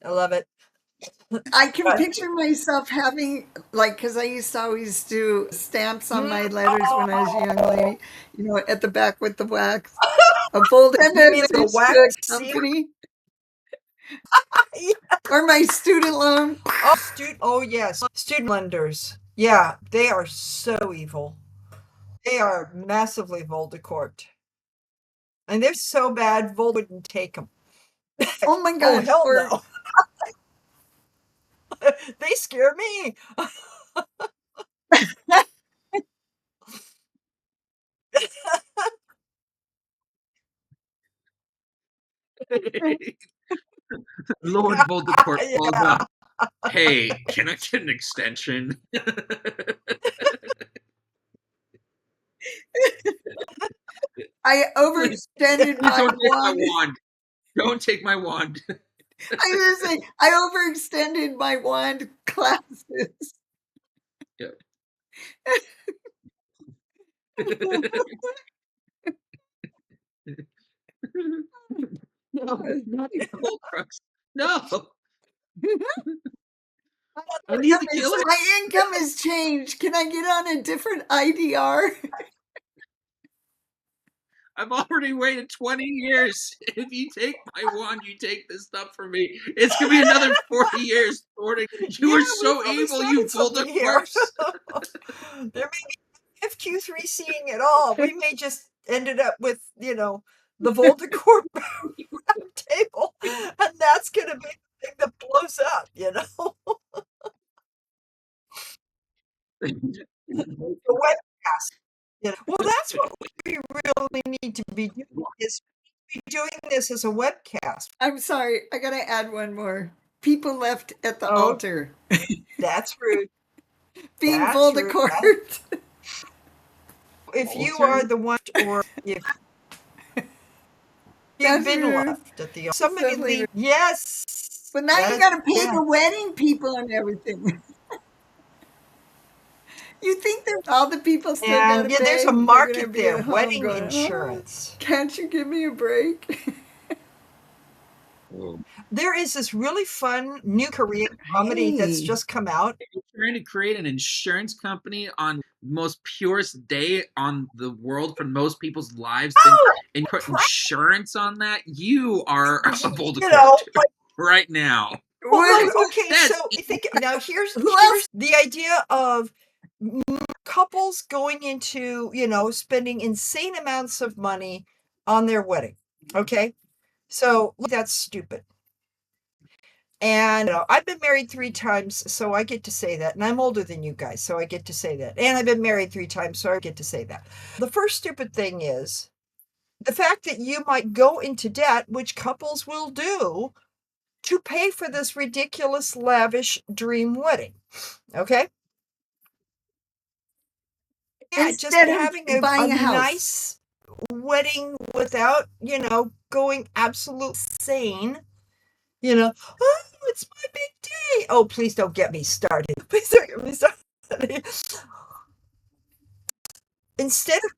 I love it. I can picture myself having, like, because I used to always do stamps on my letters when I was a young lady, at the back with the wax. A folded You mean the message wax to a seal? company Yeah. or my student loan. Oh yes, student lenders. Yeah, they are so evil. They are massively Voldemort. And they're so bad, Voldemort wouldn't take them. Oh my Oh, God. hell Or no. They scare me. Lord Voldemort calls Yeah. up. Hey, can I get an extension? I overextended my Don't take my wand. wand. Don't take my wand. I was gonna say I overextended my wand classes. Yeah. No, not the Horcrux. No, I need to kill it. My income has changed. Can I get on a different IDR? I've already waited 20 years. If you take my wand, you take this stuff from me. It's gonna be another 40 years sorting. You Yeah, are we so probably evil, you started something here. Voldemort. There may be FQ3 seeing it all. We may just ended up with, the Voldemort round table, and that's gonna be the thing that blows up. The webcast. Well, that's what we really need to be doing is be doing this as a webcast. I'm sorry. I gotta add one more. People left at the Oh, altar. that's rude. Being That's rude. Voldemort. If you are the one, or if you've That's been rude. left at the somebody Definitely leave. Yes. But now you gotta pay the wedding people and everything. You think that all the people still gotta And pay? there's a They're gonna market be there. at home Wedding going, insurance. can't you give me a break? There is this really fun new Korean comedy that's just come out. You're trying to create an insurance company on the most purest day on the world for most people's lives, and put insurance on that. You are a Voldemort right now. Well, okay, so I think now here's the idea of couples going into, spending insane amounts of money on their wedding. Okay. So that's stupid. And I've been married 3 times, so I get to say that. And I'm older than you guys, so I get to say that. And I've been married 3 times, so I get to say that. The first stupid thing is the fact that you might go into debt, which couples will do, to pay for this ridiculous, lavish dream wedding. Okay? Yeah, just Instead of having a buying a house. nice wedding without, going absolutely insane. Oh, it's my big day. Oh, please don't get me started. Please don't get me started. Instead of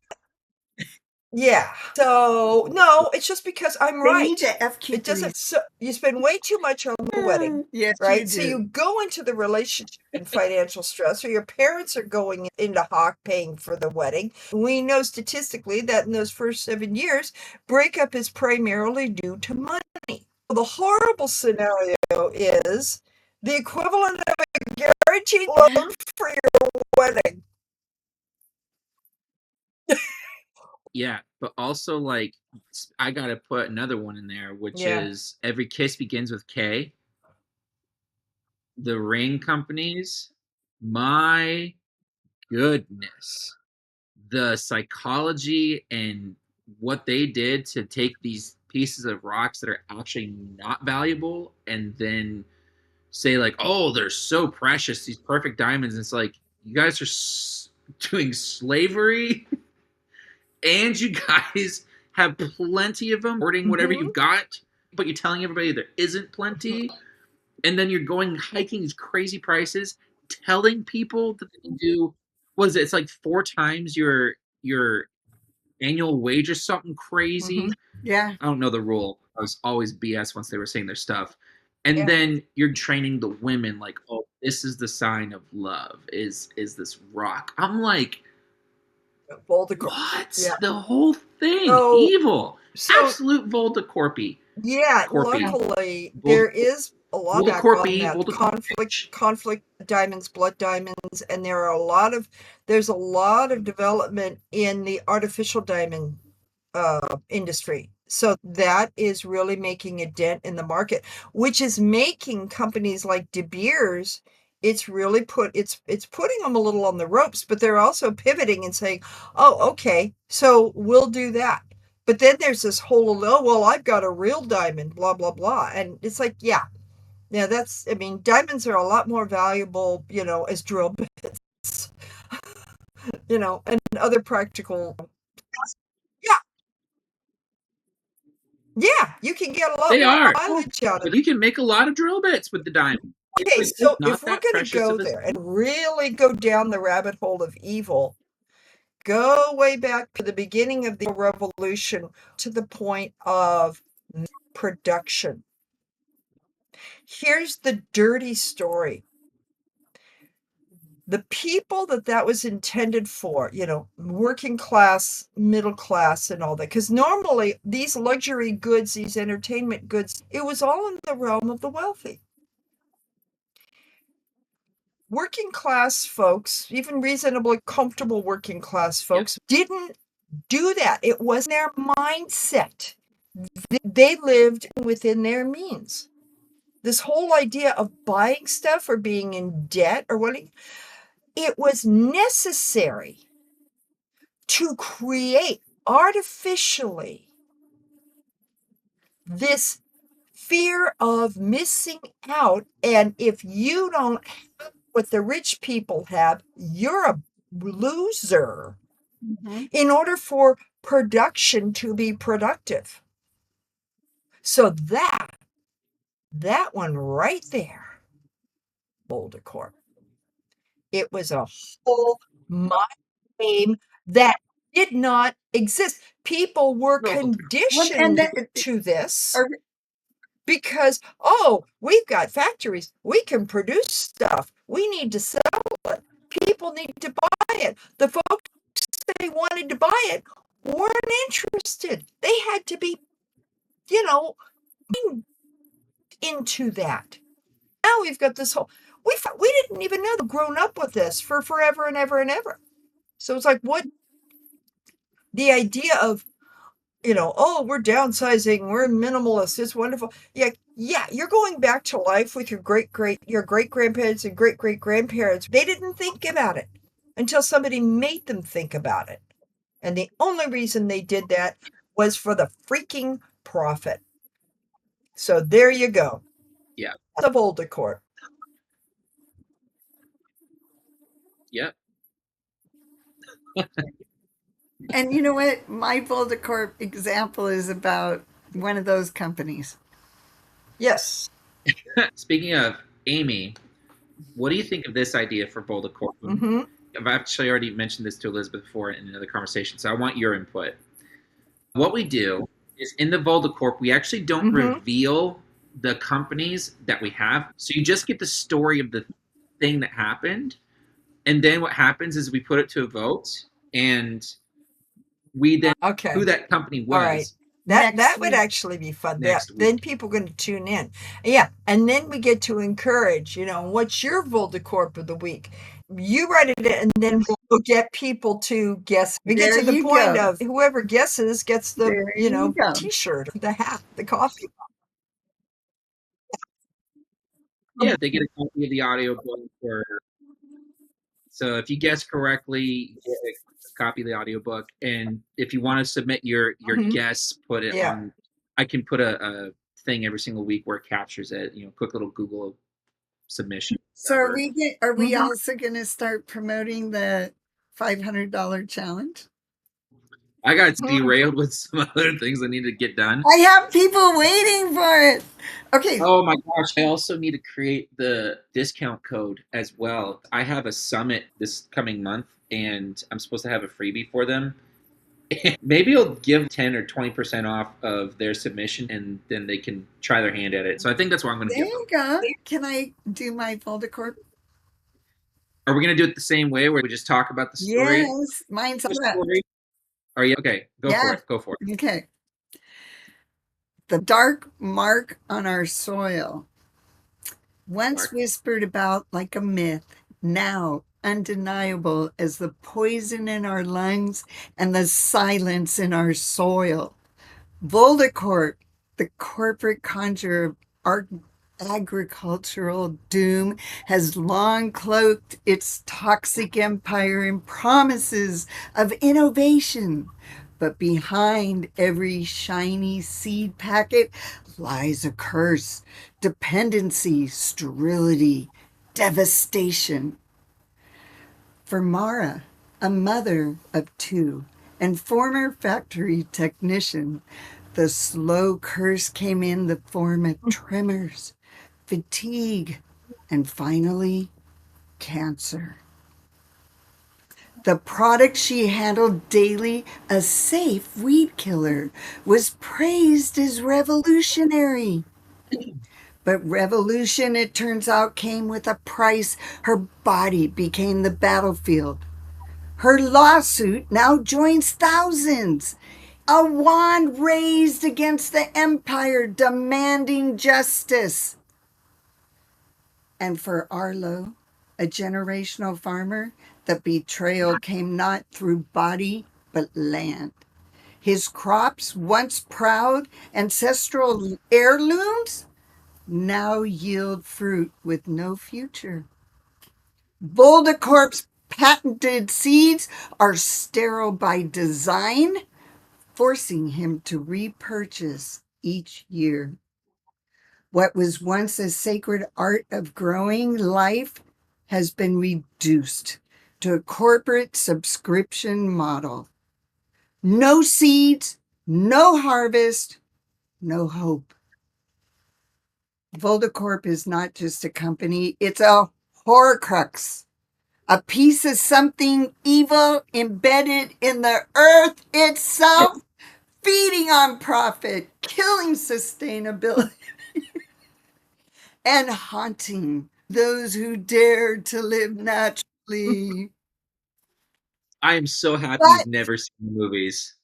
yeah. So no, it's just because I'm They right. need the FQ3s. It doesn't. So you spend way too much on the wedding, Yes, right? you So do. you go into the relationship in financial stress, or your parents are going into hock paying for the wedding. We know statistically that in those first 7 years, breakup is primarily due to money. The horrible scenario is the equivalent of a guaranteed loan for your wedding. Yeah, but also like I gotta put another one in there, which is Every Kiss Begins with K. The ring companies, my goodness, the psychology and what they did to take these pieces of rocks that are actually not valuable and then say like, oh, they're so precious, these perfect diamonds. And it's like, you guys are doing slavery and you guys have plenty of them, hoarding whatever you've got, but you're telling everybody there isn't plenty. And then you're going hiking these crazy prices, telling people that they can do, what is it? It's like 4 times your annual wage or something crazy. Yeah. I don't know the rule. I was always BS once they were saying their stuff. And Yeah. then you're training the women like, oh, this is the sign of love, is this rock. I'm like, Voldemort. what? Yeah. The whole thing, So- evil, So absolute Voldecorpy. yeah, Corpy. luckily Vold- there is a lot back Voldecorpy, on that Voldecorpy. conflict diamonds, blood diamonds, and there's a lot of development in the artificial diamond industry. So that is really making a dent in the market, which is making companies like De Beers, it's putting them a little on the ropes, but they're also pivoting and saying, oh, okay, so we'll do that. But then there's this whole, oh, well, I've got a real diamond, blah, blah, blah. And it's like, yeah, diamonds are a lot more valuable, as drill bits, and other practical. Yeah, you can get a lot They more are. mileage out of But it. you can make a lot of drill bits with the diamond. Okay, It's so not if we're that going to precious go of a there and stone. really go down the rabbit hole of evil, go way back to the beginning of the revolution to the point of production. Here's the dirty story. The people that was intended for, working class, middle class, and all that, because normally these luxury goods, these entertainment goods, it was all in the realm of the wealthy. Working class folks, even reasonably comfortable working class folks, didn't do that. It wasn't their mindset. They lived within their means. This whole idea of buying stuff or being in debt or what, it was necessary to create artificially this fear of missing out. And if you don't have what the rich people have, you're a loser. In order for production to be productive. So that one right there, Voldecorp. It was a whole mind game that did not exist. People were conditioned to this because, oh, we've got factories. We can produce stuff. We need to sell it. People need to buy it. The folks that wanted to buy it weren't interested. They had to be, into that. Now we've got this whole, we didn't even know they've grown up with this for forever and ever and ever. So it's like, what the idea of, oh, we're downsizing, we're minimalist, it's wonderful. Yeah, you're going back to life with your great grandparents and great grandparents. They didn't think about it until somebody made them think about it. And the only reason they did that was for the freaking profit. So there you go. Yeah. The Voldecorp. Yep. And you know what? My Voldecorp example is about one of those companies. Yes. Speaking of Amy, what do you think of this idea for Voldecorp? Mm-hmm. I've actually already mentioned this to Elizabeth before in another conversation, so I want your input. What we do is in the Voldecorp, we actually don't reveal the companies that we have. So you just get the story of the thing that happened. And then what happens is we put it to a vote and we then who that company was. All right. That would actually be fun. Then people are going to tune in. Yeah. And then we get to encourage, what's your Voldecorp of the week? You write it and then we'll get people to guess. We get to the point of whoever guesses gets the, t-shirt, the hat, the coffee. Yeah, they get a copy of the audiobook. So if you guess correctly, you get a copy of the audiobook. And if you want to submit your guess, put it on. I can put a thing every single week where it captures it. Quick little Google submission. So are we also going to start promoting the $500 challenge? I got derailed with some other things I need to get done. I have people waiting for it. Okay. Oh my gosh. I also need to create the discount code as well. I have a summit this coming month and I'm supposed to have a freebie for them. Maybe you'll give 10 or 20% off of their submission, and then they can try their hand at it. So I think that's what I'm going to There give them. you go. Can I do my Voldecorp? Are we going to do it the same way, where we just talk about the story? Yes, mine's The up. story? Are you okay? Go for Yeah. it. Go for it. Okay. The dark mark on our soil, once Mark. whispered about like a myth, now undeniable as the poison in our lungs and the silence in our soil. Voldecorp, the corporate conjurer of agricultural doom, has long cloaked its toxic empire in promises of innovation. But behind every shiny seed packet lies a curse, dependency, sterility, devastation. For Mara, a mother of two and former factory technician, the slow curse came in the form of tremors, fatigue, and finally, cancer. The product she handled daily, a safe weed killer, was praised as revolutionary. But revolution, it turns out, came with a price. Her body became the battlefield. Her lawsuit now joins thousands. A wand raised against the empire demanding justice. And for Arlo, a generational farmer, the betrayal came not through body, but land. His crops, once proud ancestral heirlooms, now yield fruit with no future. Voldecorp's patented seeds are sterile by design, forcing him to repurchase each year. What was once a sacred art of growing life has been reduced to a corporate subscription model. No seeds, no harvest, no hope. Voldecorp is not just a company, it's a horcrux. A piece of something evil embedded in the earth itself, feeding on profit, killing sustainability, and haunting those who dare to live naturally. I am so happy But you've never seen the movies.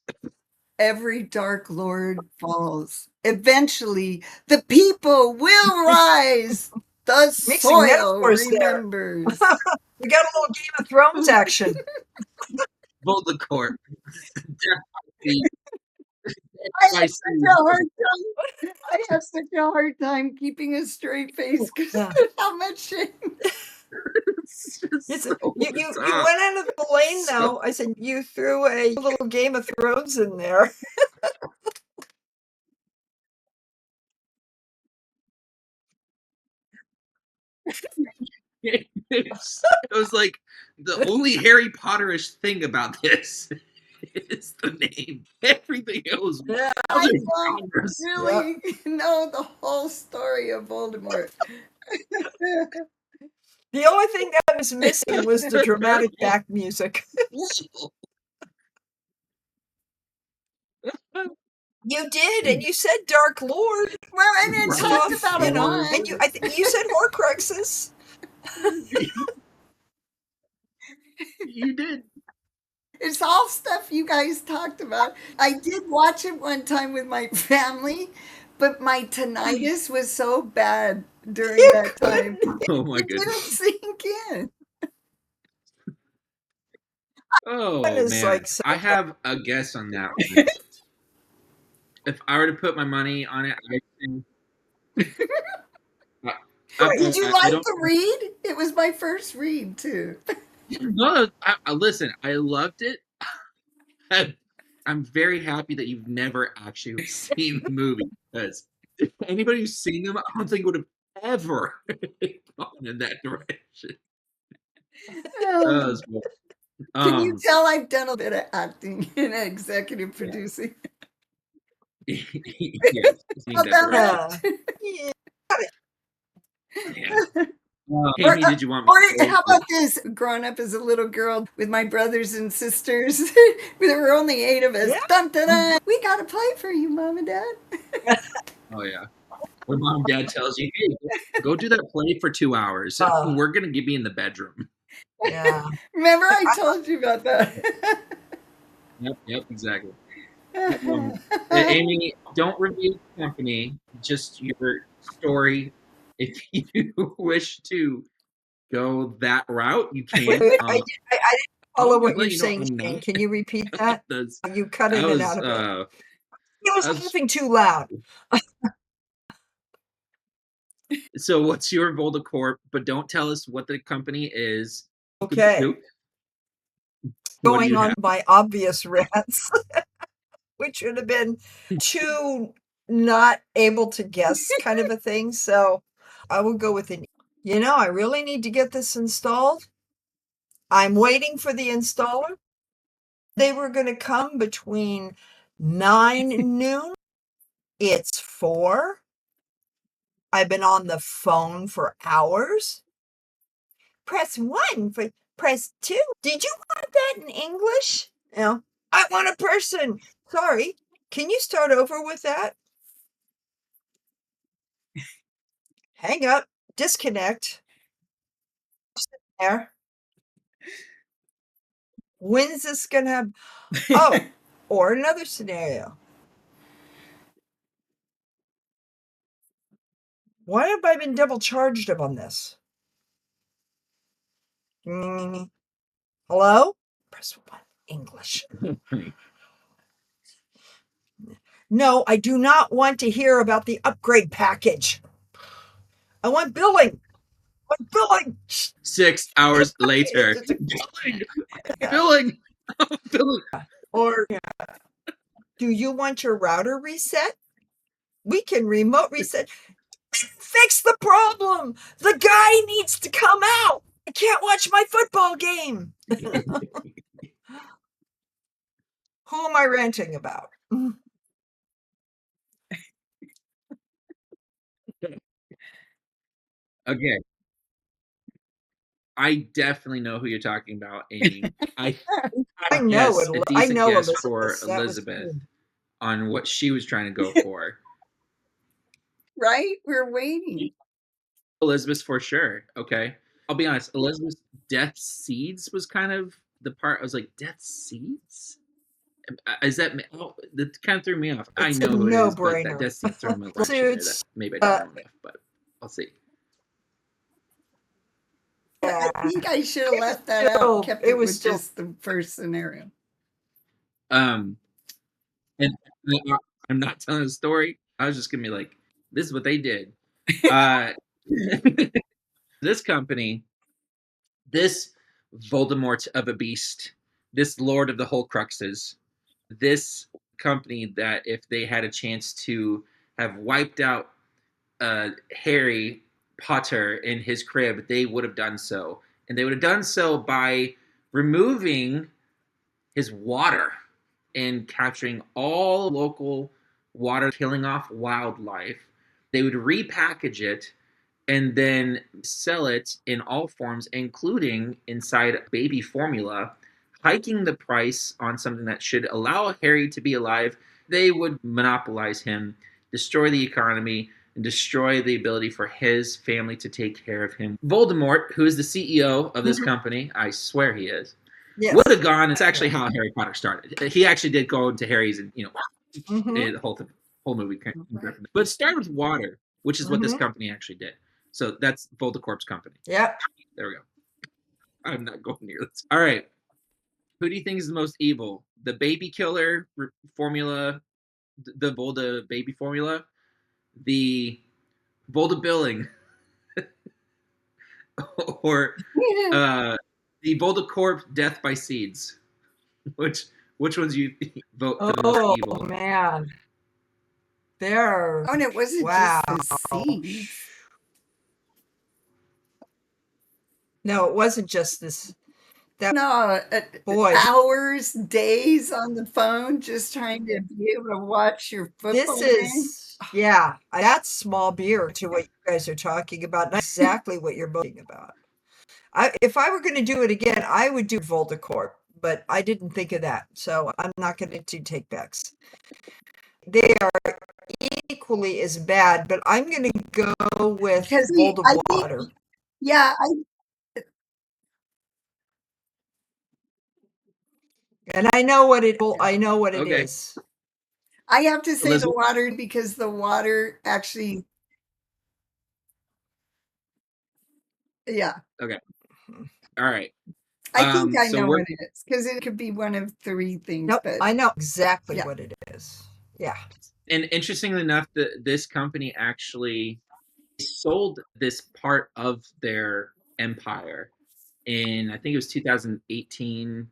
every dark lord falls. Eventually, the people will rise. The Mixing soil metaphors there. remembers. We got a little Game of Thrones action. Voldecorp. I have such a hard time. I have such a hard time keeping a straight face because Yeah. how much shame. You went out of the lane now. I said you threw a little Game of Thrones in there. It was like the only Harry Potterish thing about this is the name. Everything else. Yeah. I other don't genres. really know the whole story of Voldemort. The only thing that was missing was the dramatic back music. You did, and you said Dark Lord. Well, and it talked about You a know, wand. and you said Horcruxes. You did. It's all stuff you guys talked about. I did watch it one time with my family, but my tinnitus was so bad during that time. Oh my It didn't goodness. sink in. Oh One is man. like so I have a guess on that one. If I were to put my money on it, I think. Did you I like don't. the read? It was my first read too. No, listen. I loved it. I'm very happy that you've never actually seen the movie, because if anybody who's seen them, I don't think would have ever gone in that direction. That was cool. Can you tell I've done a bit of acting and executive producing? Yes, Not that definitely. much. yeah. Yeah. Amy, did you want me to Or say? how about this? Growing up as a little girl with my brothers and sisters, there were only 8 of us. Yeah. Dun, dun, dun. We got to play for you, Mom and Dad. Oh yeah. When mom and dad tells you, hey, go do that play for 2 hours. Oh. We're gonna be in the bedroom. Yeah. Remember, I told you about that. Yep, exactly. Amy, don't review the company, just your story. If you wish to go that route, you can. Wait, I didn't follow I'm what gonna you're let you know saying, I'm Shane. not. Can you repeat that? You cut I in and was out of it. I He was was laughing too loud. so what's your Voldacorp? But don't tell us what the company is. Okay. What do Going you on have? my obvious rants, which would have been too not able to guess kind of a thing. So I will go with it. I really need to get this installed. I'm waiting for the installer. They were going to come between 9 and noon. It's 4. I've been on the phone for hours. Press 1 for press 2. Did you want that in English? I want a person. Sorry. Can you start over with that? Hang up. Disconnect. There. When's this going to happen? Oh, or another scenario. Why have I been double charged on this? Hello? Press 1. English. No, I do not want to hear about the upgrade package. I want billing. I want billing. 6 hours later. Billing. Or do you want your router reset? We can remote reset. Fix the problem. The guy needs to come out. I can't watch my football game. Who am I ranting about? Okay. I definitely know who you're talking about, Amy. I I know guess it. a I decent know guess Elizabeth. for That was Elizabeth good. on what she was trying to go for. Right? We're waiting. Elizabeth's for sure. Okay. I'll be honest. Elizabeth's Death Seeds was kind of the part I was like, Death Seeds? Is that that kind of threw me off? I It's a know who it is, but that no-brainer. Death Seeds threw my last year. That Suits. maybe I don't know enough, but I'll see. I Yeah. think I should have left that out still- and kept it it was with still- just the first scenario. And I'm not telling a story. I was just gonna be like, this is what they did. This company, this Voldemort of a beast, this Lord of the Horcruxes, this company that if they had a chance to have wiped out Harry Potter in his crib, they would have done so. And they would have done so by removing his water and capturing all local water, killing off wildlife. They would repackage it and then sell it in all forms, including inside baby formula, hiking the price on something that should allow Harry to be alive. They would monopolize him, destroy the economy, and destroy the ability for his family to take care of him. Voldemort, who is the CEO of this company, I swear he is, Yes. would have gone. It's actually how Harry Potter started. He actually did go into Harry's, and Mhm. the whole movie. But it started with water, which is what this company actually did. So that's Voldacorp's company. Yep. There we go. I'm not going near this. All right. Who do you think is the most evil? The baby killer formula, the Volda baby formula, the Volda billing, or the Voldacorp death by seeds? Which ones you vote for the most evil? Oh man. There. Oh, and it wasn't Wow. just the seeds. No, it wasn't just this. No, Boy. hours, days on the phone, just trying to be able to watch your football This game. is Yeah, that's small beer to what you guys are talking about. Not exactly what you're talking about. If I were going to do it again, I would do Voldecorp, but I didn't think of that, so I'm not going to do take backs. They are equally as bad, but I'm going to go with Because Volde I think, Water. yeah, And I know what it. I know what it Okay. is. I have to say the Elizabeth? water because the water actually, yeah. Okay. All right. I think I So know we're what it is because it could be one of three things. Nope, But I know exactly yeah. what it is. Yeah. and interestingly enough, this company actually sold this part of their empire in, I think it was 2018,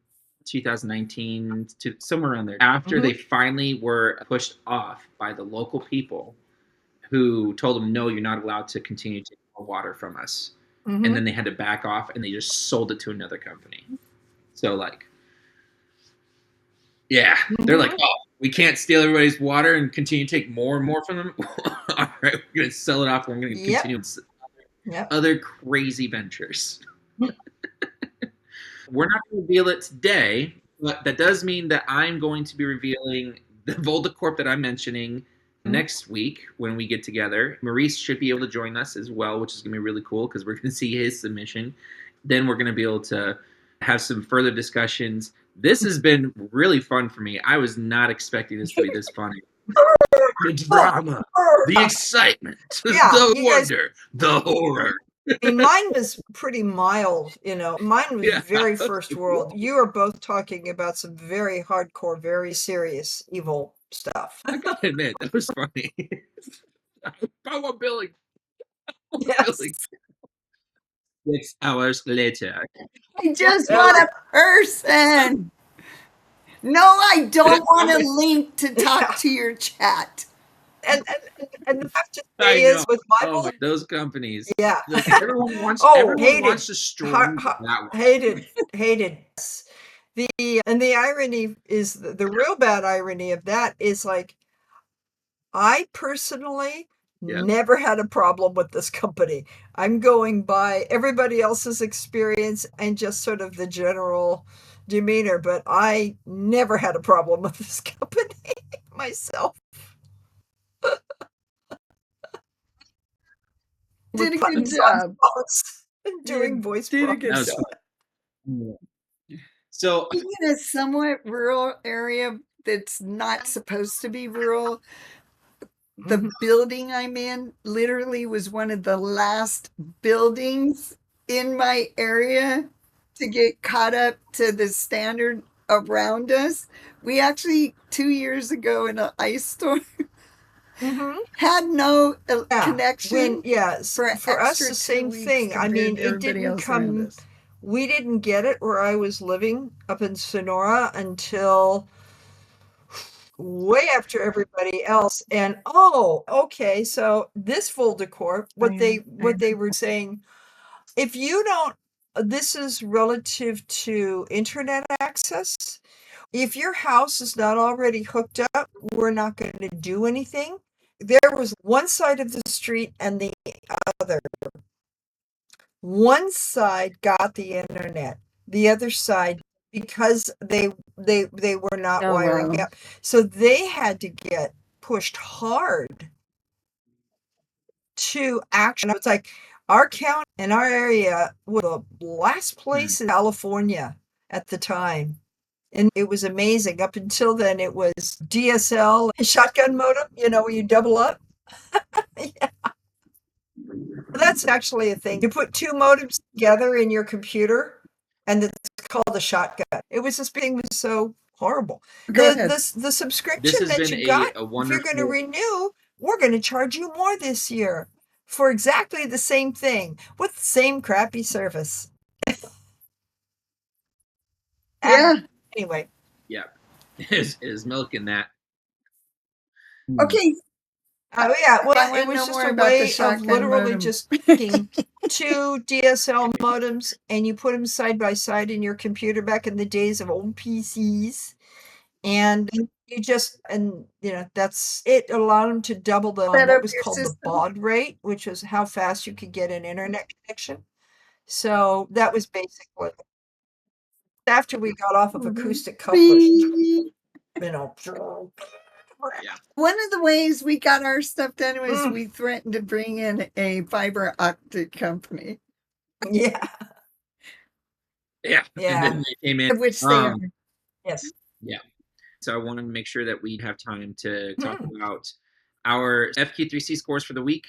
2019, to somewhere around there. After Mhm. they finally were pushed off by the local people who told them, no, you're not allowed to continue taking more water from us. And Mhm. then they had to back off and they just sold it to another company. So, like, yeah, they're like, Mhm. oh, we can't steal everybody's water and continue to take more and more from them. All right, we're going to sell it off. We're going to Yep. continue Yep. other crazy ventures. We're not going to reveal it today, but that does mean that I'm going to be revealing the Voldecorp that I'm mentioning next week when we get together. Maurice should be able to join us as well, which is going to be really cool because we're going to see his submission. Then we're going to be able to have some further discussions. This has been really fun for me. I was not expecting this to be this funny. The drama, the excitement, Yeah, the you guys. wonder, the horror. I mean, mine was pretty mild, you know. Mine was Yeah. very first world. You are both talking about some very hardcore, very serious evil stuff. I gotta admit, that was funny. Power billing. Yes. 6 hours later. I just want a person. No, I don't want a link to talk Yeah. to your chat. And the fact to I say is know. with my Oh my, those companies. yeah. Like, everyone wants. Oh, everyone hated. wants to storm that one. Hated. And the irony is the real bad irony of that is like I personally Yeah. never had a problem with this company. I'm going by everybody else's experience and just sort of the general demeanor, but I never had a problem with this company myself. Did a With good buttons job. on phones and doing voice did a prompts. good That was job. fun. So In a somewhat rural area that's not supposed to be rural, the Mhm. building I'm in literally was one of the last buildings in my area to get caught up to the standard around us. We actually 2 years ago in an ice storm Mhm. had no Yeah. connection For us, extra the 2 same weeks thing. I compared mean, to it everybody didn't else around come. us. We didn't get it where I was living up in Sonora until way after everybody else. And oh, okay. So this Voldecorp, what they were saying, if you don't, this is relative to internet access. If your house is not already hooked up, we're not going to do anything. There was one side of the street and the other. One side got the internet, the other side because they were not Oh, wiring wow. up. So they had to get pushed hard to action. It's like our county and our area was the last place in California at the time. And it was amazing. Up until then, it was DSL shotgun modem, you know, where you double up. Yeah. That's actually a thing. You put two modems together in your computer, and it's called a shotgun. It was this thing was so horrible. Go ahead. The subscription this has that been you got, a if you're going to wonderful. renew, we're going to charge you more this year for exactly the same thing with the same crappy service. Yeah. Anyway, Yeah, is milking that. Okay. oh yeah, I well, wanna it was know just more a about the way of shotgun literally modem. just taking two DSL modems and you put them side by side in your computer back in the days of old PCs, and that's it allowed them to double Set what up was your called the system. baud rate, which was how fast you could get an internet connection. So that was basically after we got off of acoustic couplers, Beep. you know. Yeah. One of the ways we got our stuff done was Mm. we threatened to bring in a fiber optic company, Yeah. Yeah. And Yeah. then they came in. of which they are. Yes. Yeah. So I wanted to make sure that we have time to talk Mhm. about our FQ3C scores for the week.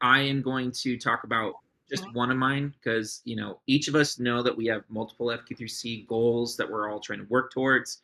I am going to talk about just one of mine because, each of us know that we have multiple FQ3C goals that we're all trying to work towards.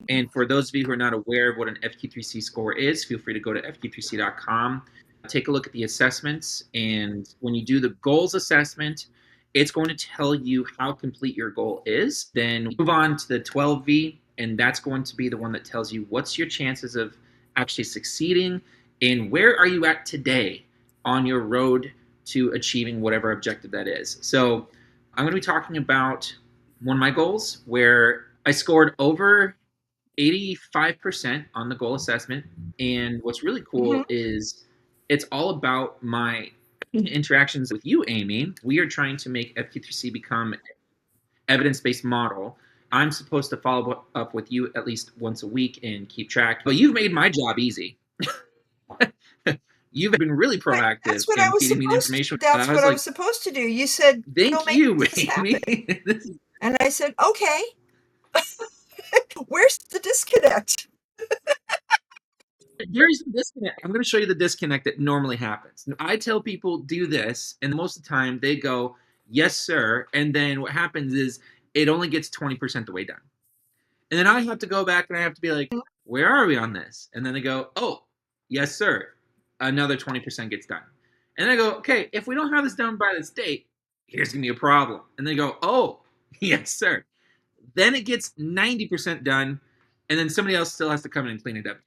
And for those of you who are not aware of what an FQ3C score is, feel free to go to fq3c.com, take a look at the assessments. And when you do the goals assessment, it's going to tell you how complete your goal is. Then move on to the 12V, and that's going to be the one that tells you what's your chances of actually succeeding and where are you at today on your road to achieving whatever objective that is. So I'm going to be talking about one of my goals where I scored over 85% on the goal assessment. And what's really cool is it's all about my interactions with you, Amy. We are trying to make FQ3C become an evidence-based model. I'm supposed to follow up with you at least once a week and keep track. But you've made my job easy. You've been really proactive That's what I in was feeding me the supposed information. that's And I was what I like, was supposed to do. You said, "We'll thank make you, this Amy. happen." And I said, "Okay." Where's the disconnect? Here's the disconnect. I'm going to show you the disconnect that normally happens. I tell people do this, and most of the time they go, yes, sir. And then what happens is it only gets 20% the way done. And then I have to go back and I have to be like, where are we on this? And then they go, oh, yes, sir. Another 20% gets done. And I go, okay, if we don't have this done by this date, here's going to be a problem. And they go, oh, yes, sir. Then it gets 90% done. And then somebody else still has to come in and clean it up.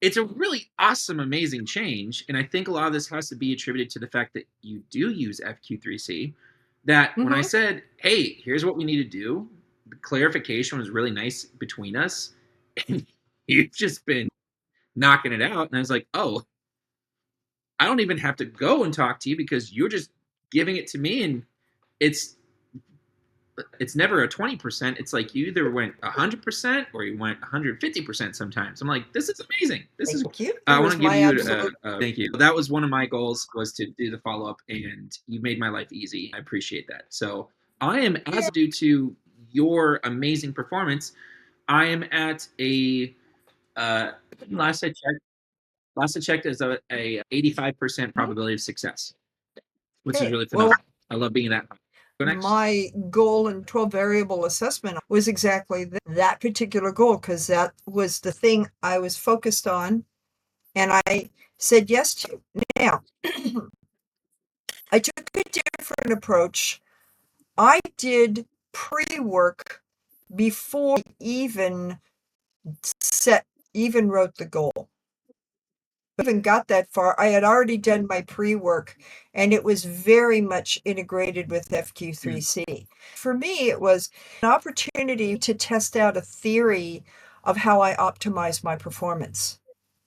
It's a really awesome, amazing change. And I think a lot of this has to be attributed to the fact that you do use FQ3C. That when I said, hey, here's what we need to do, the clarification was really nice between us. And you've just been knocking it out. And I was like, oh, I don't even have to go and talk to you because you're just giving it to me. And it's never a 20%. It's like you either went 100% or you went 150% sometimes. I'm like, this is amazing. This is. Thank you. I want was to give my you absolute thank you. That was one of my goals, was to do the follow up, and you made my life easy. I appreciate that. So I am, as due to your amazing performance, I am at a last I checked is a 85% probability of success, which is Okay. really Well, phenomenal. I love being that high. Go next. my goal in 12 variable assessment was exactly that particular goal because that was the thing I was focused on and I said yes to. Now, I took a different approach. I did pre-work before I even wrote the goal. Even got that far. I had already done my pre-work and it was very much integrated with FQ3C. For me, it was an opportunity to test out a theory of how I optimize my performance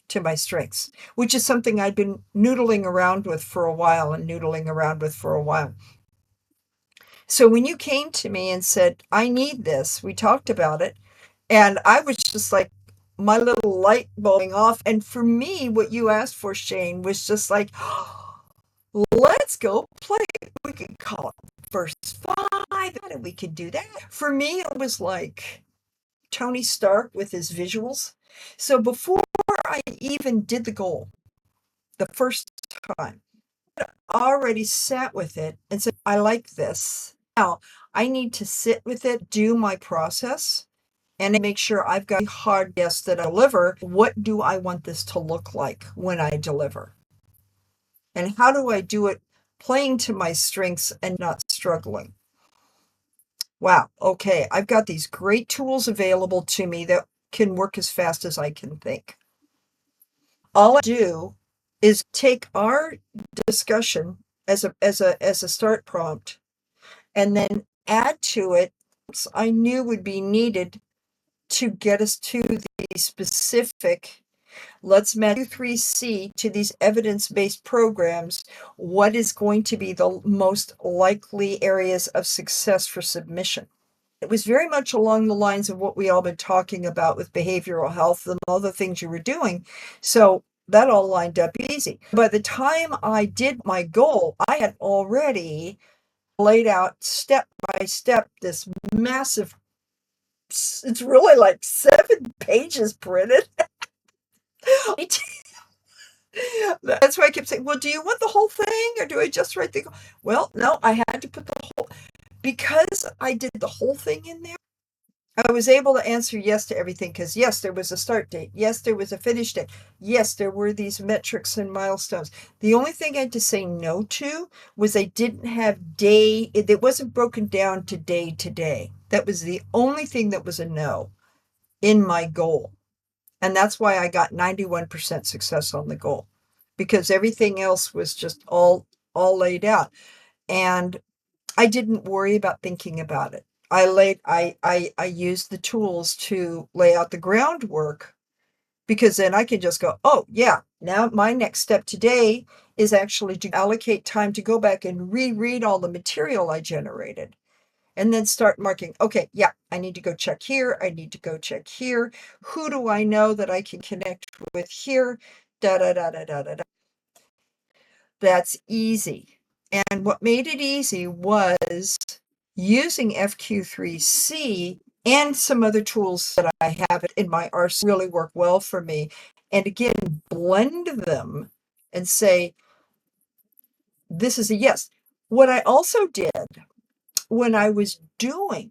to my strengths, which is something I'd been noodling around with for a while. So when you came to me and said, I need this, we talked about it, and I was just like, my little light bulbing off. And for me, what you asked for, Shane, was just like, let's go play. We could call it first five, and we could do that. For me, it was like Tony Stark with his visuals. So before I even did the goal, the first time, I already sat with it and said, I like this. Now I need to sit with it, do my process, and make sure I've got a hard yes that I deliver. What do I want this to look like when I deliver? And how do I do it playing to my strengths and not struggling? Wow, okay, I've got these great tools available to me that can work as fast as I can think. All I do is take our discussion as a start prompt and then add to it I knew would be needed to get us to the specific, let's match Q3C to these evidence-based programs. What is going to be the most likely areas of success for submission? It was very much along the lines of what we all been talking about with behavioral health and all the things you were doing. So that all lined up easy. By the time I did my goal, I had already laid out step by step this massive, it's really like 7 pages printed. That's why I kept saying, well, do you want the whole thing or do I just write the goal? Well, no, I had to put the whole, because I did the whole thing in there. I was able to answer yes to everything because yes, there was a start date. Yes, there was a finish date. Yes, there were these metrics and milestones. The only thing I had to say no to was I didn't have day, it wasn't broken down to day. That was the only thing that was a no in my goal. And that's why I got 91% success on the goal, because everything else was just all laid out. And I didn't worry about thinking about it. I used the tools to lay out the groundwork, because then I can just go, oh yeah, now my next step today is actually to allocate time to go back and reread all the material I generated. And then start marking, okay, yeah, I need to go check here. I need to go check here. Who do I know that I can connect with here? Da da da da da da da. That's easy. And what made it easy was using FQ3C and some other tools that I have in my arsenal really work well for me. And again, blend them and say, this is a yes. What I also did when I was doing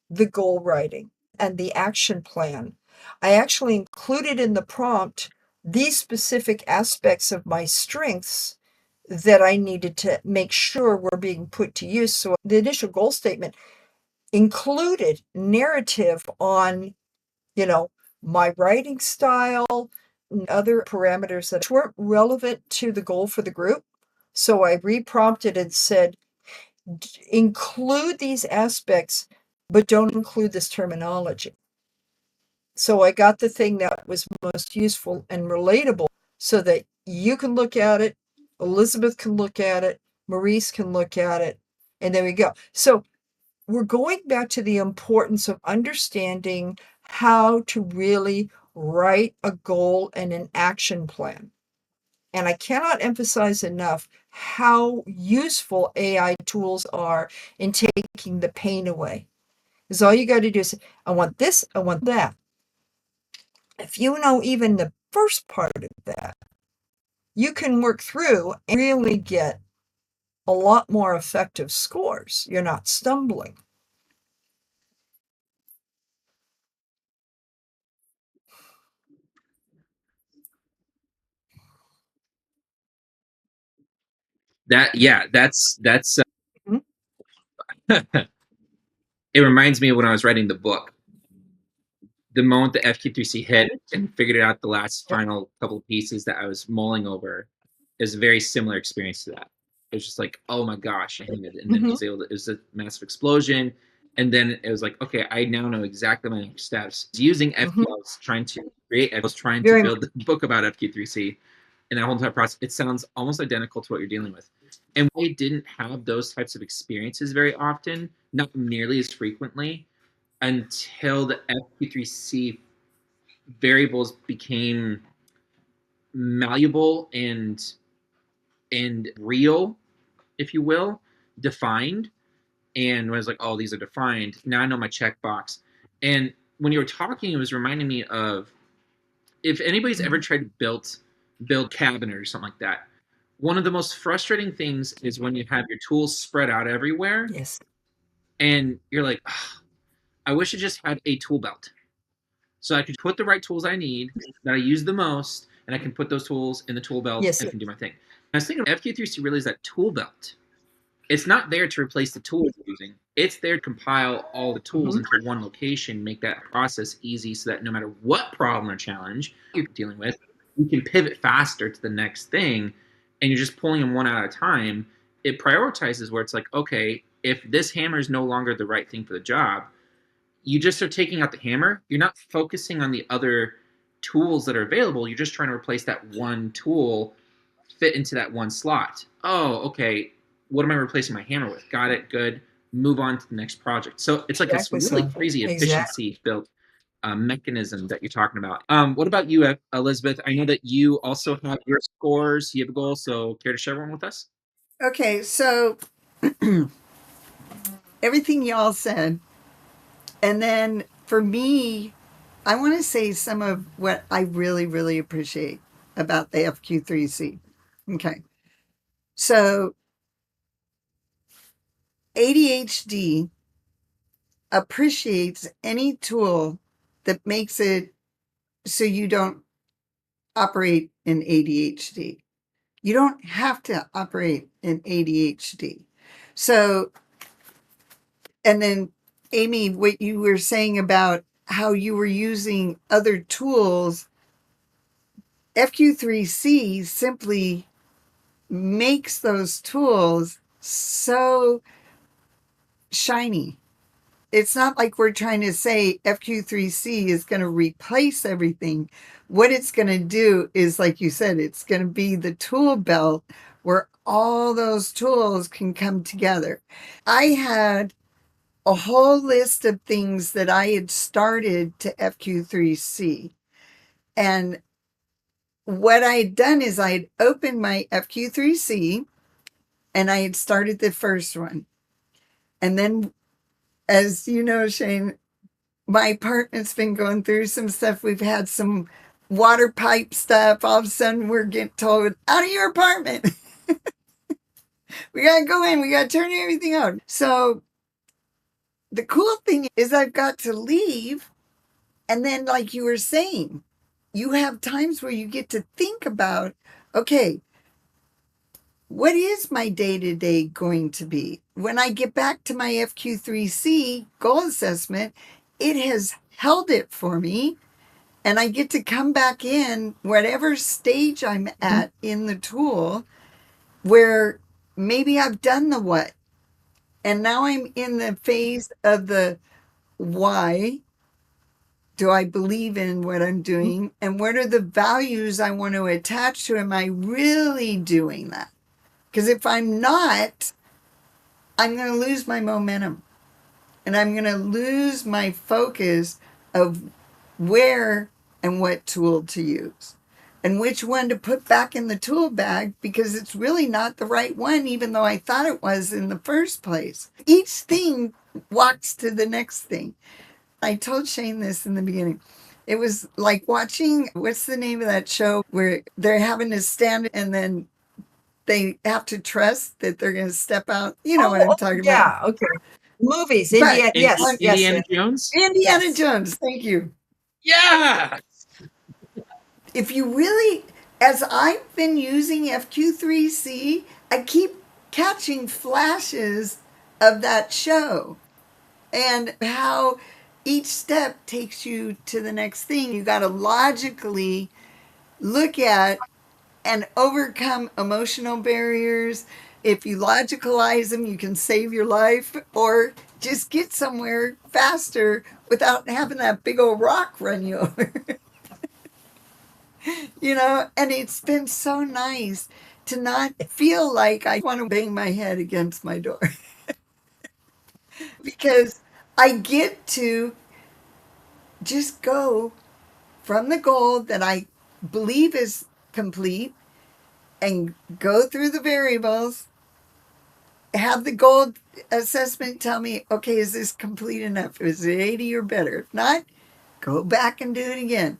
the goal writing and the action plan, I actually included in the prompt these specific aspects of my strengths that I needed to make sure were being put to use. So the initial goal statement included narrative on, my writing style and other parameters that weren't relevant to the goal for the group. So I reprompted and said, include these aspects, but don't include this terminology. So I got the thing that was most useful and relatable so that you can look at it, Elizabeth can look at it, Maurice can look at it, and there we go. So we're going back to the importance of understanding how to really write a goal and an action plan. And I cannot emphasize enough how useful AI tools are in taking the pain away. Because all you got to do is, I want this, I want that. If you know even the first part of that, you can work through and really get a lot more effective scores. You're not stumbling. That's Mhm. it reminds me of when I was writing the book. The moment the FQ3C hit and figured out the last final couple of pieces that I was mulling over, is a very similar experience to that. It was just like, oh my gosh, I hated it. And then it was a massive explosion. And then it was like, okay, I now know exactly my next steps. Using FQ, I was trying to Very build the book about FQ3C. And that whole entire process, it sounds almost identical to what you're dealing with. And we didn't have those types of experiences very often, not nearly as frequently, until the FQ3C variables became malleable and real, if you will, defined. And when I was like, oh, these are defined, now I know my checkbox. And when you were talking, it was reminding me of, if anybody's ever tried to build cabinet or something like that, one of the most frustrating things is when you have your tools spread out everywhere. Yes. And you're like, oh, I wish I just had a tool belt, so I could put the right tools I need that I use the most, and I can put those tools in the tool belt Yes. and I can do my thing. I was thinking FQ3C really is that tool belt. It's not there to replace the tools you're using. It's there to compile all the tools into one location, make that process easy so that no matter what problem or challenge you're dealing with, you can pivot faster to the next thing, and you're just pulling them one at a time. It prioritizes where it's like, okay, if this hammer is no longer the right thing for the job, you just are taking out the hammer. You're not focusing on the other tools that are available. You're just trying to replace that one tool, fit into that one slot. Oh, okay. What am I replacing my hammer with? Got it. Good. Move on to the next project. So it's like this Exactly really so. crazy Exactly. efficiency built mechanism that you're talking about. What about you, Elizabeth? I know that you also have your scores. You have a goal. So care to share one with us? Okay, so everything y'all said. And then for me, I want to say some of what I really, really appreciate about the FQ3C. Okay. So ADHD appreciates any tool that makes it so you don't operate in ADHD. You don't have to operate in ADHD. So, and then Amy, what you were saying about how you were using other tools, FQ3C simply makes those tools so shiny. It's not like we're trying to say FQ3C is going to replace everything. What it's going to do is, like you said, it's going to be the tool belt where all those tools can come together. I had a whole list of things that I had started to FQ3C. And what I had done is I had opened my FQ3C and I had started the first one. And then, as you know, Shane, my apartment's been going through some stuff. We've had some water pipe stuff. All of a sudden, we're getting told, out of your apartment. We got to go in. We got to turn everything out. So the cool thing is I've got to leave. And then, like you were saying, you have times where you get to think about, okay, what is my day-to-day going to be? When I get back to my FQ3C goal assessment, it has held it for me. And I get to come back in whatever stage I'm at in the tool where maybe I've done the what. And now I'm in the phase of the why. Do I believe in what I'm doing? And what are the values I want to attach to? Am I really doing that? Because if I'm not, I'm going to lose my momentum and I'm going to lose my focus of where and what tool to use and which one to put back in the tool bag, because it's really not the right one, even though I thought it was in the first place. Each thing walks to the next thing. I told Shane this in the beginning. It was like watching, what's the name of that show where they're having to stand and then they have to trust that they're going to step out. You know what I'm talking about. Yeah, okay. Movies, But- Indiana, yes, yes, Indiana yes. Jones? Indiana Yes. Jones, thank you. Yeah. If you really, as I've been using FQ3C, I keep catching flashes of that show and how each step takes you to the next thing. You got to logically look at and overcome emotional barriers. If you logicalize them, you can save your life or just get somewhere faster without having that big old rock run you over. You know, and it's been so nice to not feel like I want to bang my head against my door because I get to just go from the goal that I believe is complete and go through the variables, have the goal assessment tell me, okay, is this complete enough? Is it 80 or better? If not, go back and do it again.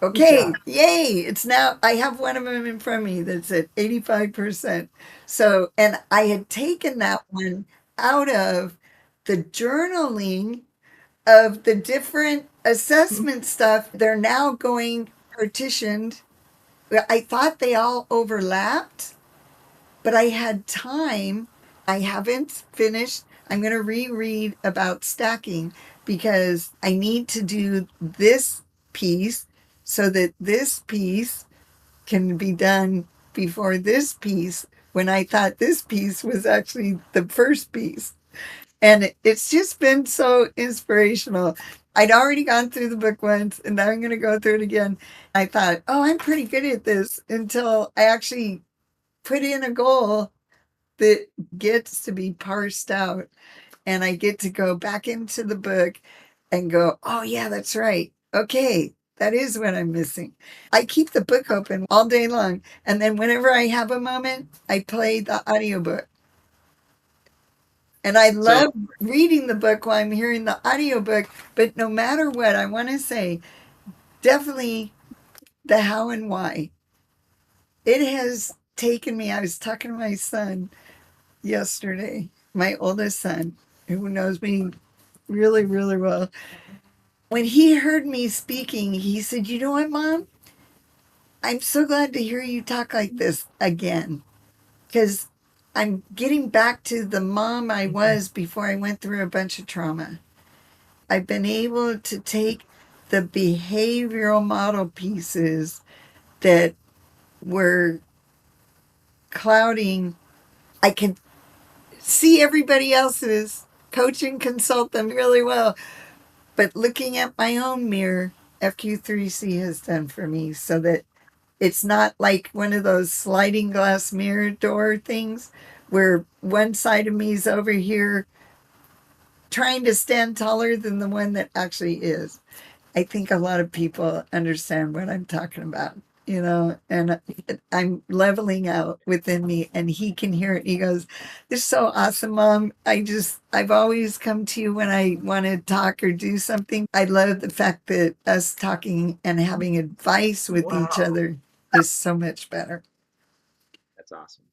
Okay, yay. It's now, I have one of them in front of me that's at 85%. So, and I had taken that one out of the journaling of the different assessment stuff. They're now going partitioned. I thought they all overlapped, but I had time. I haven't finished. I'm going to reread about stacking because I need to do this piece so that this piece can be done before this piece when I thought this piece was actually the first piece. And it's just been so inspirational. I'd already gone through the book once, and now I'm going to go through it again. I thought, oh, I'm pretty good at this, until I actually put in a goal that gets to be parsed out. And I get to go back into the book and go, oh, yeah, that's right. Okay, that is what I'm missing. I keep the book open all day long. And then whenever I have a moment, I play the audiobook. And I love reading the book while I'm hearing the audiobook. But no matter what, I want to say definitely the how and why. It has taken me, I was talking to my son yesterday, my oldest son, who knows me really, really well. When he heard me speaking, he said, you know what, Mom? I'm so glad to hear you talk like this again. Because I'm getting back to the mom I was before I went through a bunch of trauma. I've been able to take the behavioral model pieces that were clouding. I can see everybody else's, coach and consult them really well. But looking at my own mirror, FQ3C has done for me, so that it's not like one of those sliding glass mirror door things where one side of me is over here trying to stand taller than the one that actually is. I think a lot of people understand what I'm talking about, and I'm leveling out within me, and he can hear it. He goes, "This is so awesome, Mom. I've always come to you when I want to talk or do something. I love the fact that us talking and having advice with each Wow. other is so much better." That's awesome.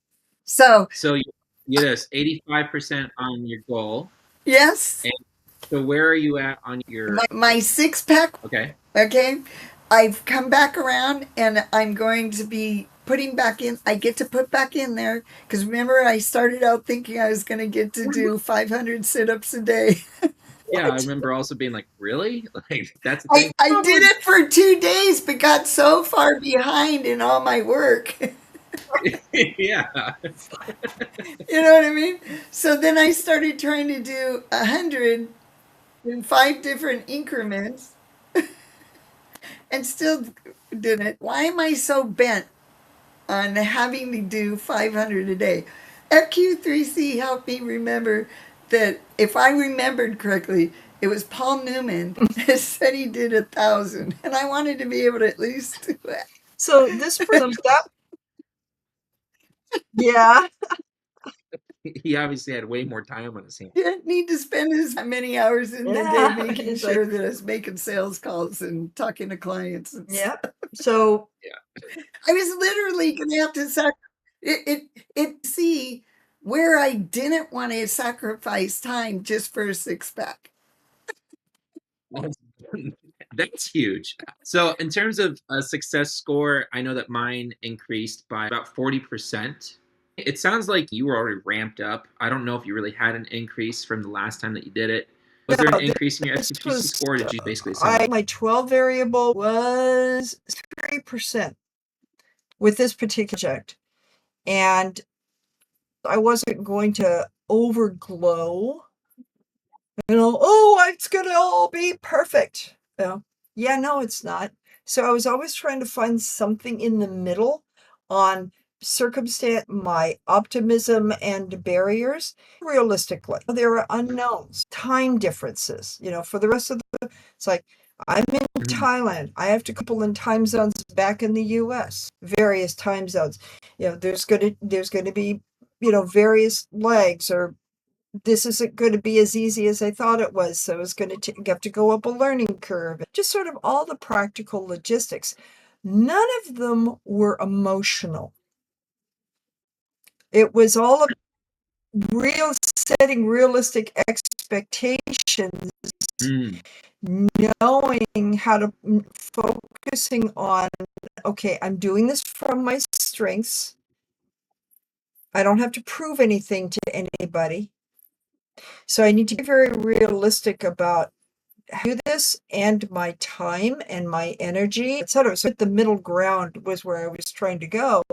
So, So you get us 85% on your goal. yes, And so where are you at on your my six pack. Okay. Okay. I've come back around, and I'm going to be putting back in. I get to put back in there because remember, I started out thinking I was going to get to do 500 sit ups a day. Yeah, I remember also being like, really? Like, that's the I, thing? I did it for 2 days, but got so far behind in all my work. Yeah. You know what I mean? So then I started trying to do 100 in 5 different increments and still didn't. Why am I so bent on having to do 500 a day? FQ3C helped me remember that if I remembered correctly, it was Paul Newman that said he did 1,000, and I wanted to be able to at least do it. So this person that yeah. He obviously had way more time on his hands. Didn't need to spend as many hours in the day Yeah. making It's sure like, that I was making sales calls and talking to clients. And yeah. So I was literally going to have to see where I didn't want to sacrifice time just for a six pack. That's huge. So in terms of a success score, I know that mine increased by about 40%. It sounds like you were already ramped up. I don't know if you really had an increase from the last time that you did it. Was there an increase in your this FQ3C was score, or did you basically say my 12 variable was 3% with this particular project. And I wasn't going to overglow, oh, it's gonna all be perfect. Yeah, no, it's not. So I was always trying to find something in the middle on circumstance, my optimism and barriers. Realistically, there are unknowns, time differences. For the rest of it's like I'm in Thailand. I have to couple in time zones back in the U.S. Various time zones. There's gonna be various legs, or this isn't going to be as easy as I thought it was. So it's going to have to go up a learning curve. Just sort of all the practical logistics. None of them were emotional. It was all setting realistic expectations, knowing how to focusing on, okay, I'm doing this from my strengths. I don't have to prove anything to anybody. So I need to be very realistic about how to do this and my time and my energy, etc. So the middle ground was where I was trying to go.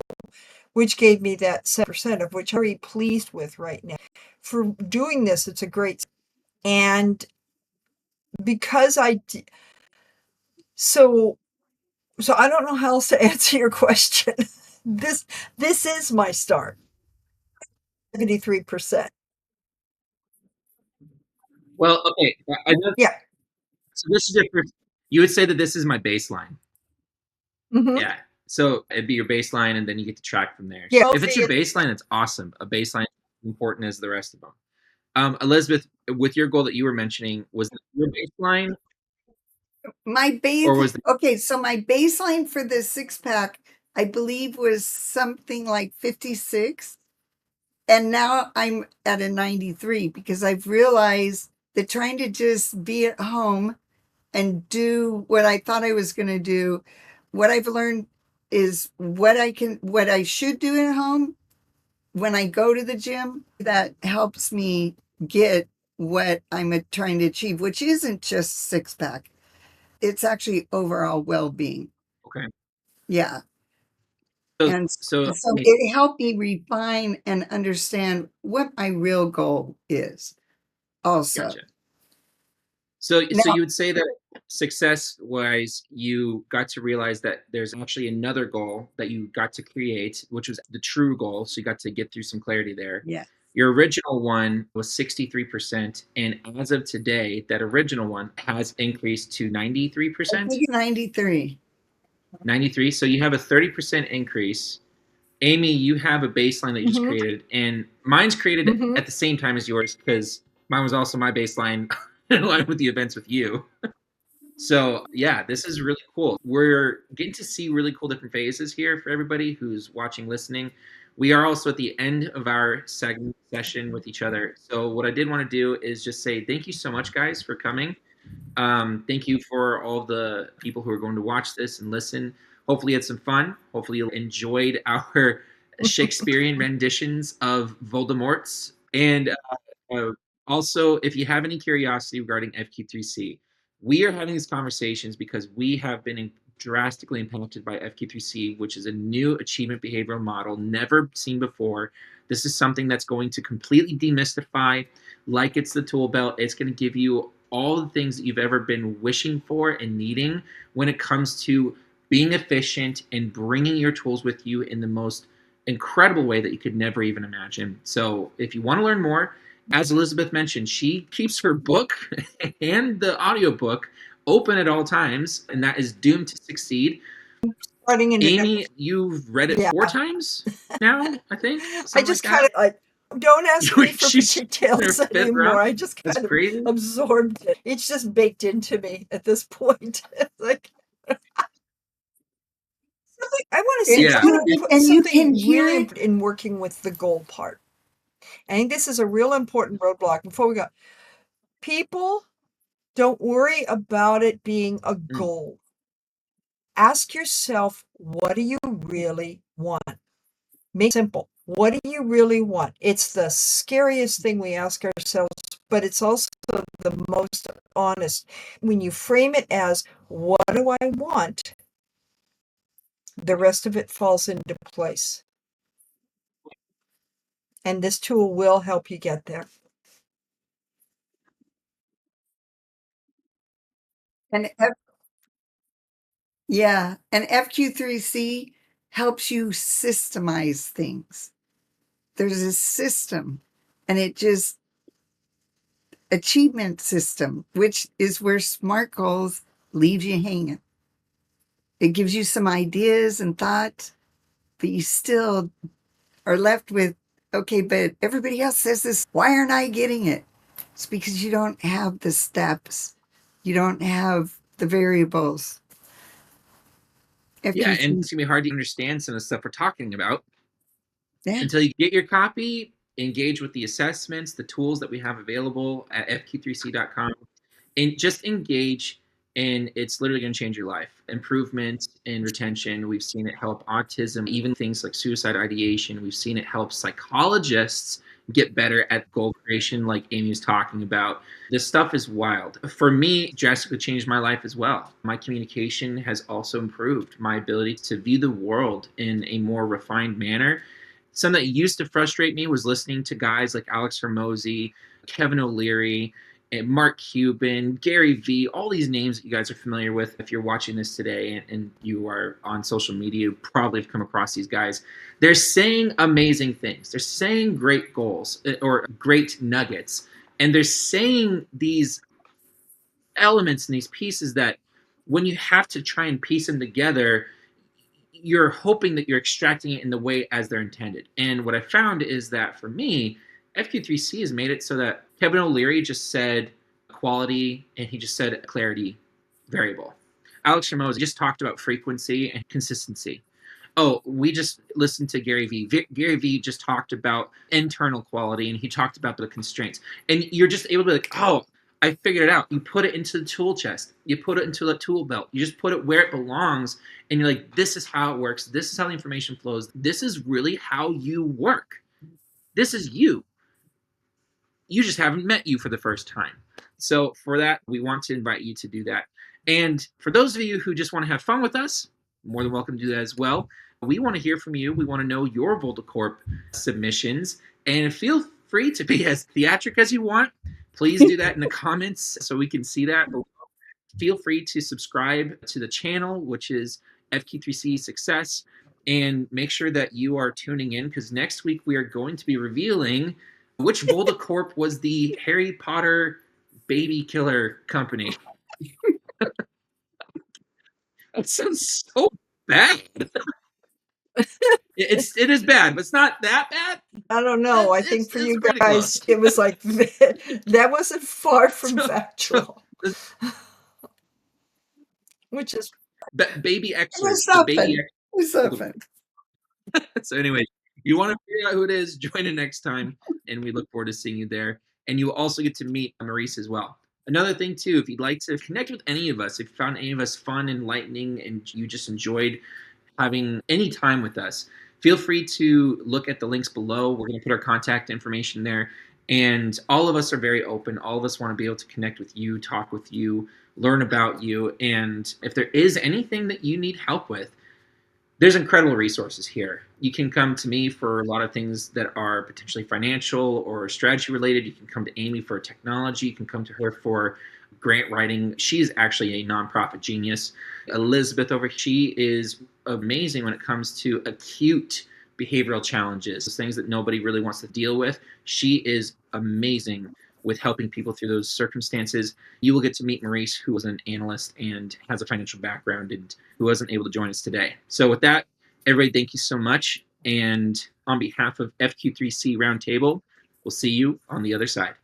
which gave me that 7%, of which I'm very pleased with right now. For doing this, it's a great, and because so I don't know how else to answer your question. This is my start. 73%. Well, okay. I know. Yeah. So this is different. You would say that this is my baseline. Mhm. Yeah. So it'd be your baseline, and then you get to track from there. Yeah. If it's your baseline, it's awesome. A baseline is important as the rest of them. Elizabeth, with your goal that you were mentioning, was that your baseline, My or base, was the, okay, so my baseline for the six pack, I believe, was something like 56. And now I'm at a 93 because I've realized that trying to just be at home and do what I thought I was going to do, what I've learned is what I should do at home when I go to the gym. That helps me get what I'm trying to achieve, which isn't just six pack. It's actually overall well-being. okay? Yeah. So, And so so okay, it helped me refine and understand what my real goal is also. gotcha. So Now, you would say that success-wise, you got to realize that there's actually another goal that you got to create, which was the true goal. So you got to get through some clarity there. yeah. Your original one was 63%, and as of today, that original one has increased to I 93%. think 93. 93. So you have a 30% increase. Amy, you have a baseline that you just Mhm. created, and mine's created Mhm. at the same time as yours because mine was also my baseline in line with the events with you. So yeah, this is really cool. We're getting to see really cool different phases here for everybody who's watching, listening. We are also at the end of our segment session with each other. So what I did want to do is just say thank you so much, guys, for coming. Thank you for all the people who are going to watch this and listen. Hopefully, you had some fun. Hopefully, you enjoyed our Shakespearean renditions of Voldemort's. And uh, also, if you have any curiosity regarding FQ3C, we are having these conversations because we have been drastically impacted by FQ3C, which is a new achievement behavioral model never seen before. This is something that's going to completely demystify, like it's the tool belt. It's going to give you all the things that you've ever been wishing for and needing when it comes to being efficient and bringing your tools with you in the most incredible way that you could never even imagine. So, if you want to learn more, as Elizabeth mentioned, she keeps her book and the audiobook open at all times, and that is Doomed to Succeed. Starting in Amy, you've read it Yeah. 4 times now, I think. I Something just like kind of that. don't ask me for She's in her details fifth anymore. round. I just That's kind of crazy. absorbed it. It's just baked into me at this point. It's like I want to say Yeah. I want to put And you something can hear really it. in working with the goal part. I think this is a real important roadblock before we go. People, don't worry about it being a Mm. goal. Ask yourself, what do you really want? Make it simple. What do you really want? It's the scariest thing we ask ourselves, but it's also the most honest. When you frame it as, what do I want? The rest of it falls into place. And this tool will help you get there. And yeah, and FQ3C helps you systemize things. There's a system, and it just achievement system, which is where SMART goals leave you hanging. It gives you some ideas and thoughts, but you still are left with, okay, but everybody else says this. Why aren't I getting it? It's because you don't have the steps. You don't have the variables. Yeah, and FQ3, it's gonna be hard to understand some of the stuff we're talking about yeah. until you get your copy, engage with the assessments, the tools that we have available at fq3c.com, and just engage. And it's literally going to change your life. Improvement in retention. We've seen it help autism, even things like suicide ideation. We've seen it help psychologists get better at goal creation, like Amy was talking about. This stuff is wild. For me, Jessica changed my life as well. My communication has also improved. My ability to view the world in a more refined manner. Something that used to frustrate me was listening to guys like Alex Hormozy, Kevin O'Leary, and Mark Cuban, Gary Vee, all these names that you guys are familiar with. If you're watching this today and you are on social media, you probably have come across these guys. They're saying amazing things. They're saying great goals or great nuggets. And they're saying these elements and these pieces that when you have to try and piece them together, you're hoping that you're extracting it in the way as they're intended. And what I found is that for me, FQ3C has made it so that Kevin O'Leary just said quality and he just said clarity variable. Alex Hormozy just talked about frequency and consistency. Oh, we just listened to Gary Vee. Gary Vee just talked about internal quality and he talked about the constraints. And you're just able to be like, oh, I figured it out. You put it into the tool chest. You put it into the tool belt. You just put it where it belongs. And you're like, this is how it works. This is how the information flows. This is really how you work. This is you. You just haven't met you for the first time. So for that, we want to invite you to do that. And for those of you who just want to have fun with us, more than welcome to do that as well. We want to hear from you. We want to know your Voltacorp submissions. And feel free to be as theatric as you want. Please do that in the comments so we can see that. Feel free to subscribe to the channel, which is FQ3C Success. And make sure that you are tuning in because next week we are going to be revealing which Voltacorp was the Harry Potter baby killer company. That sounds so bad. It is bad, but it's not that bad. I don't know. I think for you guys, it was like that wasn't far from factual. Which is baby Xers. What's up? What's up? So anyway, you want to figure out who it is, join in next time, and we look forward to seeing you there. And you also get to meet Maurice as well. Another thing too, if you'd like to connect with any of us, if you found any of us fun, enlightening, and you just enjoyed having any time with us, feel free to look at the links below. We're going to put our contact information there. And all of us are very open. All of us want to be able to connect with you, talk with you, learn about you. And if there is anything that you need help with, there's incredible resources here. You can come to me for a lot of things that are potentially financial or strategy related. You can come to Amy for technology. You can come to her for grant writing. She's actually a nonprofit genius. Elizabeth over here, she is amazing when it comes to acute behavioral challenges, those things that nobody really wants to deal with. She is amazing with helping people through those circumstances. You will get to meet Maurice, who was an analyst and has a financial background and who wasn't able to join us today. So with that, everybody, thank you so much. And on behalf of FQ3C Roundtable, we'll see you on the other side.